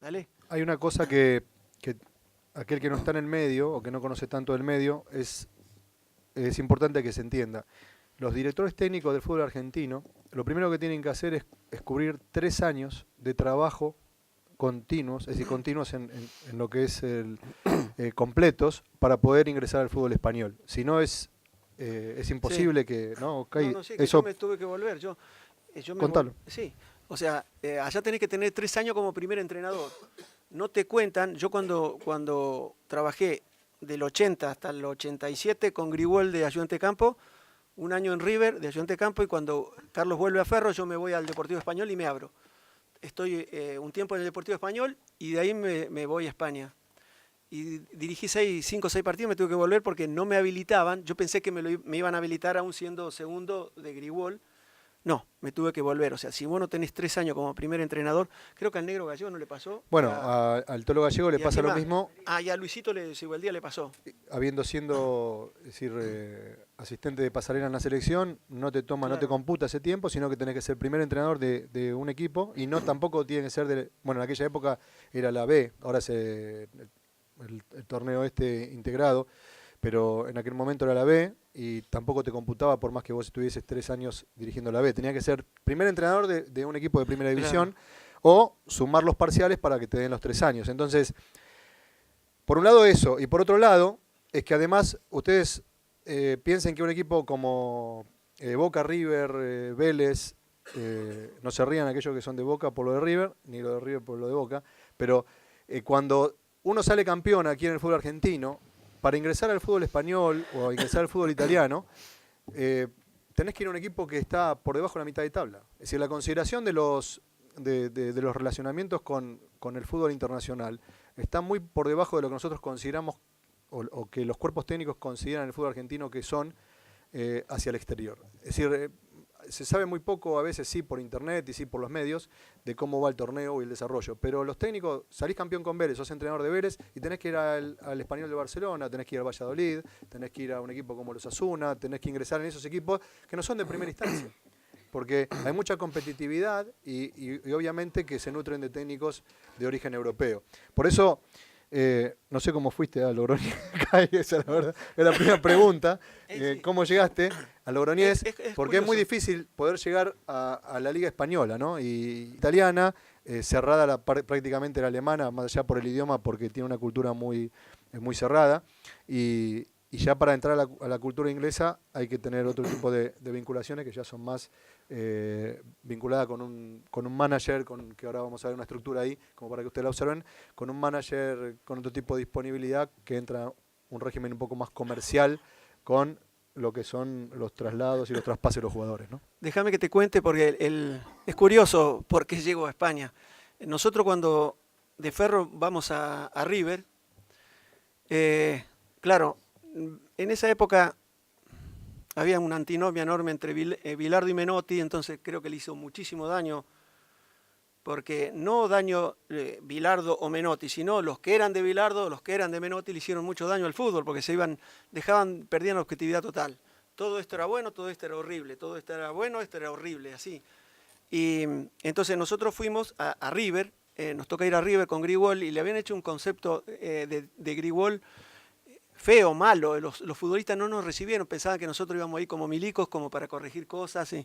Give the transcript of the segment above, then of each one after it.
Dale. Hay una cosa que aquel que no está en el medio o que no conoce tanto del medio es importante que se entienda. Los directores técnicos del fútbol argentino, lo primero que tienen que hacer es cubrir 3 años de trabajo continuos, es decir, continuos en lo que es completos, para poder ingresar al fútbol español. Si no es Sí. imposible que, ¿no? Ok, No, no, sí, que yo eso, me tuve que volver. Yo me volví. contalo. Sí. O sea, allá tenés que tener 3 años como primer entrenador. No te cuentan, yo cuando trabajé del 80 hasta el 87 con Grigol de ayudante de campo, un año en River de ayudante de campo y cuando Carlos vuelve a Ferro yo me voy al Deportivo Español y me abro. Estoy un tiempo en el Deportivo Español y de ahí me voy a España. Y dirigí 5 o 6 partidos, me tuve que volver porque no me habilitaban. Yo pensé que me iban a habilitar aún siendo segundo de Grigol. No, me tuve que volver. O sea, si vos no tenés 3 años como primer entrenador, creo que al Negro Gallego no le pasó. Bueno, al Tolo Gallego le ¿Y a pasa quién lo más? mismo, Ah, y a Luisito Sigualdía le pasó. habiendo siendo, es decir, asistente de pasarela en la selección, no te toma, no te Claro. computa ese tiempo, sino que tenés que ser primer entrenador de un equipo y no tampoco tiene que ser bueno, en aquella época era la B, ahora el torneo este integrado, pero en aquel momento era la B y tampoco te computaba por más que vos estuvieses 3 años dirigiendo la B. Tenía que ser primer entrenador de un equipo de primera Claro. división o sumar los parciales para que te den los 3 años. Entonces, por un lado eso, y por otro lado, es que además ustedes piensen que un equipo como Boca, River, Vélez, no se rían aquellos que son de Boca por lo de River, ni lo de River por lo de Boca, pero cuando uno sale campeón aquí en el fútbol argentino, para ingresar al fútbol español o ingresar al fútbol italiano, eh, tenés que ir a un equipo que está por debajo de la mitad de tabla. Es decir, la consideración de los relacionamientos con el fútbol internacional está muy por debajo de lo que nosotros consideramos o que los cuerpos técnicos consideran el fútbol argentino que son hacia el exterior. Es decir, se sabe muy poco, a veces sí por internet y sí por los medios, de cómo va el torneo y el desarrollo. Pero los técnicos, salís campeón con Vélez, sos entrenador de Vélez y tenés que ir al Español de Barcelona, tenés que ir al Valladolid, tenés que ir a un equipo como los Asuna, tenés que ingresar en esos equipos que no son de primera instancia. Porque hay mucha competitividad y obviamente que se nutren de técnicos de origen europeo. Por eso, no sé cómo fuiste a Logroñés, esa es la verdad, es la primera pregunta. Sí. ¿Cómo llegaste a Logroñés? Es Porque es muy curioso. difícil poder llegar a la liga española, ¿no? Y italiana, cerrada prácticamente la alemana, más allá por el idioma, porque tiene una cultura muy cerrada. Y ya para entrar a la cultura inglesa hay que tener otro tipo de vinculaciones que ya son más vinculadas con un manager, que ahora vamos a ver una estructura ahí, como para que ustedes la observen, con un manager con otro tipo de disponibilidad que entra un régimen un poco más comercial con lo que son los traslados y los traspases de los jugadores, ¿no? Déjame que te cuente porque es curioso por qué llego a España. Nosotros cuando de Ferro vamos a River, claro, en esa época había una antinomia enorme entre Bilardo y Menotti, entonces creo que le hizo muchísimo daño, porque no daño Bilardo o Menotti, sino los que eran de Bilardo, los que eran de Menotti le hicieron mucho daño al fútbol, porque perdían la objetividad total. Todo esto era bueno, todo esto era horrible, todo esto era bueno, esto era horrible, así. Y entonces nosotros fuimos a River, nos toca ir a River con Grigol y le habían hecho un concepto de Grigol feo, malo. Los futbolistas no nos recibieron, pensaban que nosotros íbamos ahí como milicos, como para corregir cosas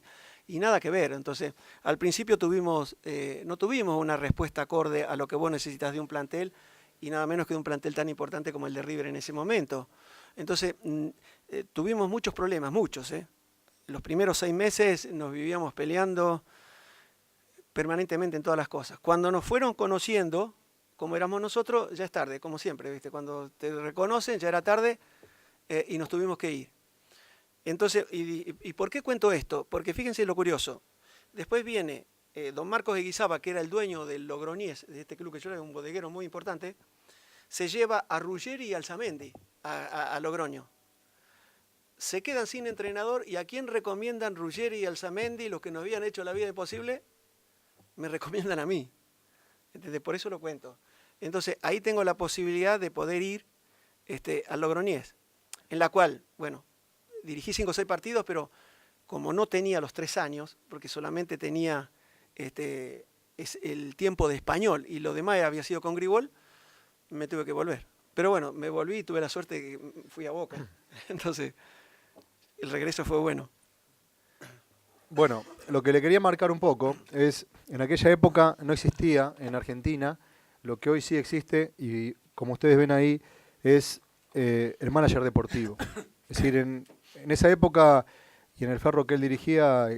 y nada que ver. Entonces, al principio no tuvimos una respuesta acorde a lo que vos necesitas de un plantel y nada menos que de un plantel tan importante como el de River en ese momento. Entonces, tuvimos muchos problemas, muchos. Los primeros 6 meses nos vivíamos peleando permanentemente en todas las cosas. Cuando nos fueron conociendo, como éramos nosotros, ya es tarde, como siempre, ¿viste? Cuando te reconocen, ya era tarde y nos tuvimos que ir. Entonces, ¿y por qué cuento esto? Porque fíjense lo curioso. Después viene don Marcos Eguizaba, que era el dueño del Logroñés, de este club que yo era un bodeguero muy importante, se lleva a Ruggeri y Alzamendi a Logroño. Se quedan sin entrenador y ¿a quién recomiendan Ruggeri y Alzamendi, los que nos habían hecho la vida imposible? Me recomiendan a mí. ¿Entendés? Por eso lo cuento. Entonces, ahí tengo la posibilidad de poder ir al Logroñés, en la cual, bueno, dirigí 5 o 6 partidos, pero como no tenía los 3 años, porque solamente tenía es el tiempo de Español y lo demás había sido con Gribol, me tuve que volver. Pero bueno, me volví y tuve la suerte de que fui a Boca. Entonces, el regreso fue bueno. Bueno, lo que le quería marcar un poco es, en aquella época no existía en Argentina lo que hoy sí existe y como ustedes ven ahí es el manager deportivo. Es decir, en esa época y en el Ferro que él dirigía,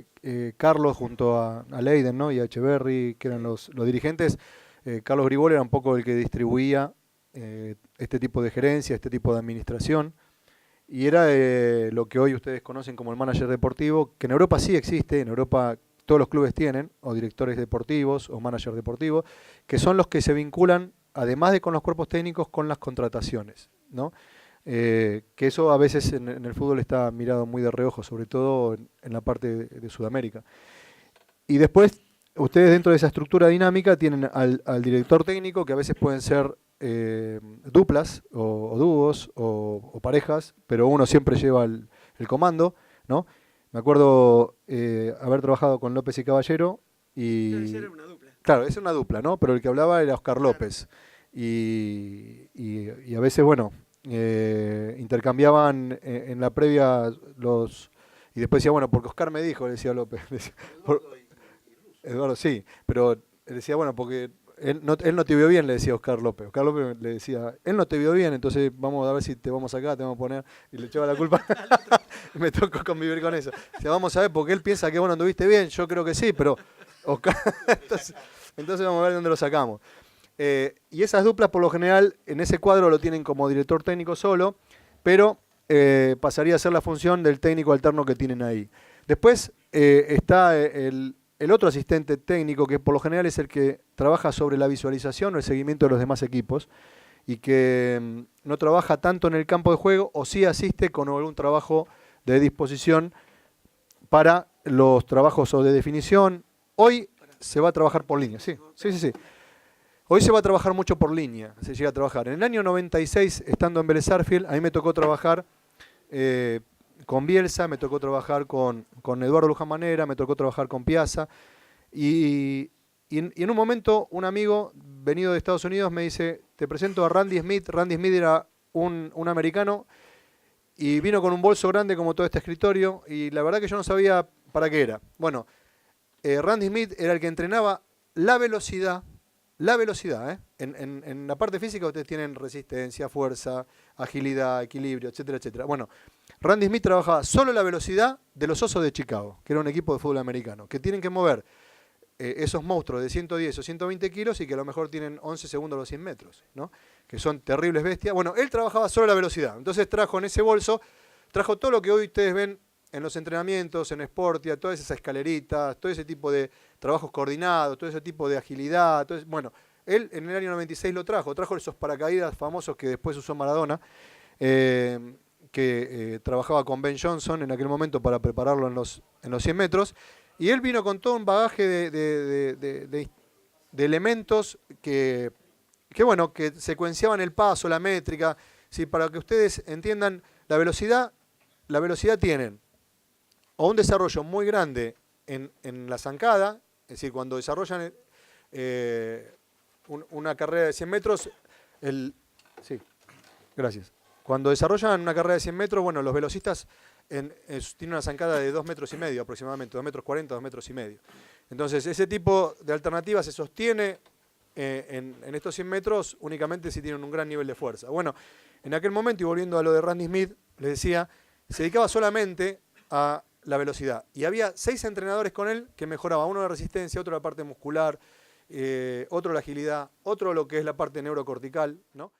Carlos junto a Leiden, ¿no? Y a Echeverry, que eran los dirigentes, Carlos Gribol era un poco el que distribuía este tipo de gerencia, este tipo de administración. Y era lo que hoy ustedes conocen como el manager deportivo, que en Europa sí existe, en Europa todos los clubes tienen, o directores deportivos, o manager deportivos, que son los que se vinculan, además de con los cuerpos técnicos, con las contrataciones, ¿no? Que eso a veces en el fútbol está mirado muy de reojo, sobre todo en la parte de Sudamérica. Y después, ustedes dentro de esa estructura dinámica tienen al director técnico, que a veces pueden ser duplas o dúos o parejas, pero uno siempre lleva el comando, ¿no? Me acuerdo haber trabajado con López y Caballero y... Era una dupla. Claro, es una dupla, ¿no? Pero el que hablaba era Oscar López. Y a veces, bueno, intercambiaban en la previa los... Y después decía, bueno, porque Oscar me dijo, le decía López. Eduardo, sí, pero decía, bueno, porque... Él no te vio bien, le decía Oscar López. Oscar López le decía, él no te vio bien, entonces vamos a ver si te vamos acá, te vamos a poner. Y le echaba la culpa. Y me tocó convivir con eso. Decía, vamos a ver, porque él piensa que bueno, anduviste bien, yo creo que sí, pero Oscar... entonces vamos a ver de dónde lo sacamos. Y esas duplas, por lo general, en ese cuadro lo tienen como director técnico solo, pero pasaría a ser la función del técnico alterno que tienen ahí. Después está el otro asistente técnico, que por lo general es el que trabaja sobre la visualización o el seguimiento de los demás equipos y que no trabaja tanto en el campo de juego o sí asiste con algún trabajo de disposición para los trabajos o de definición. Hoy se va a trabajar por línea, sí. Hoy se va a trabajar mucho por línea, se llega a trabajar. En el año 96, estando en Vélez Sarsfield, a mí me tocó trabajar con Bielsa, me tocó trabajar con Eduardo Luján Manera, me tocó trabajar con Piazza. Y en un momento un amigo venido de Estados Unidos me dice, te presento a Randy Smith. Randy Smith era un americano y vino con un bolso grande como todo este escritorio y la verdad que yo no sabía para qué era. Bueno, Randy Smith era el que entrenaba la velocidad, en la parte física ustedes tienen resistencia, fuerza, agilidad, equilibrio, etcétera, etcétera. Bueno, Randy Smith trabajaba solo la velocidad de los Osos de Chicago, que era un equipo de fútbol americano, que tienen que mover esos monstruos de 110 o 120 kilos y que a lo mejor tienen 11 segundos a los 100 metros, ¿no? Que son terribles bestias. Bueno, él trabajaba solo la velocidad, entonces trajo en ese bolso, trajo todo lo que hoy ustedes ven en los entrenamientos, en Sportia, todas esas escaleritas, todo ese tipo de trabajos coordinados, todo ese tipo de agilidad. Bueno, él en el año 96 lo trajo esos paracaídas famosos que después usó Maradona, que trabajaba con Ben Johnson en aquel momento para prepararlo en los 100 metros, y él vino con todo un bagaje de elementos que secuenciaban el paso, la métrica. ¿Sí? Para que ustedes entiendan, la velocidad tienen o un desarrollo muy grande en la zancada, es decir, cuando desarrollan una carrera de 100 metros, cuando desarrollan una carrera de 100 metros, bueno, los velocistas tienen una zancada de 2,5 metros aproximadamente, 2,40 metros, 2,5 metros. Entonces, ese tipo de alternativa se sostiene en estos 100 metros únicamente si tienen un gran nivel de fuerza. Bueno, en aquel momento, y volviendo a lo de Randy Smith, les decía, se dedicaba solamente a la velocidad. Y había 6 entrenadores con él que mejoraba, uno la resistencia, otro la parte muscular, otro la agilidad, otro lo que es la parte neurocortical, ¿no?